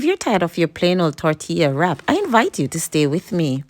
if you're tired of your plain old tortilla wrap, I invite you to stay with me.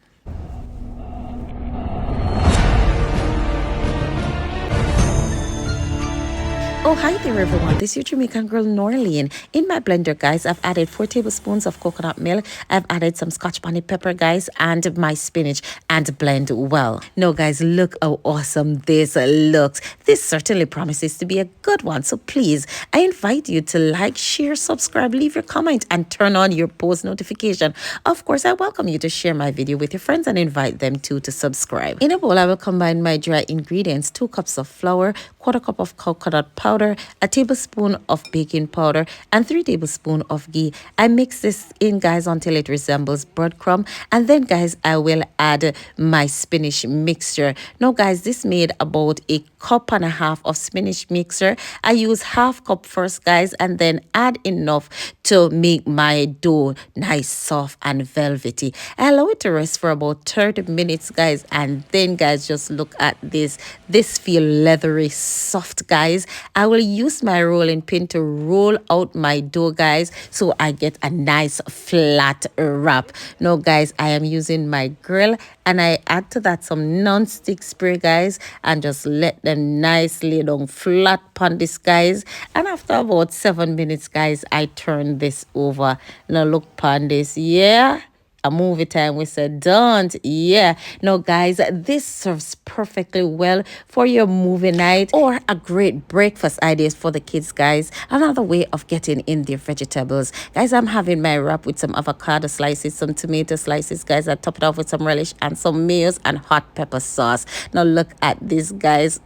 Oh, hi there, everyone. This is your Jamaican girl, Norleen. In my blender, guys, I've added 4 tablespoons of coconut milk. I've added some scotch bonnet pepper, guys, and my spinach, and blend well. Now, guys, look how awesome this looks. This certainly promises to be a good one. So please, I invite you to like, share, subscribe, leave your comment, and turn on your post notification. Of course, I welcome you to share my video with your friends and invite them too to subscribe. In a bowl, I will combine my dry ingredients: 2 cups of flour, 1/4 cup of coconut powder, a tablespoon of baking powder, and 3 tablespoons of ghee. I mix this in, guys, until it resembles breadcrumb, and then, guys, I will add my spinach mixture. Now, guys, this made about 1.5 cups of spinach mixture. I use 1/2 cup first, guys, and then add enough to make my dough nice, soft, and velvety. I allow it to rest for about 30 minutes, guys, and then, guys, just look at this. This feel leathery soft, guys. I will use my rolling pin to roll out my dough, guys, so I get a nice flat wrap. Now, guys, I am using my grill, and I add to that some non-stick spray, guys, and just let them nicely down flat on this, guys. And after about 7 minutes, guys, I turn this over. Now look upon this. Yeah, a movie time, we said don't. Yeah. Now, guys, this serves perfectly well for your movie night or a great breakfast ideas for the kids, guys. Another way of getting in their vegetables. Guys, I'm having my wrap with some avocado slices, some tomato slices, guys. I top it off with some relish and some mayos and hot pepper sauce. Now look at this, guys.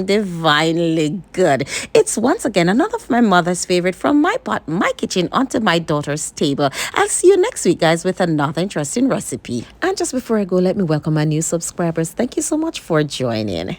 Divinely good. It's once again another of my mother's favorite, from my pot, my kitchen, onto my daughter's table. I'll see you next week, guys, with another interesting recipe. And just before I go, let me welcome my new subscribers. Thank you so much for joining.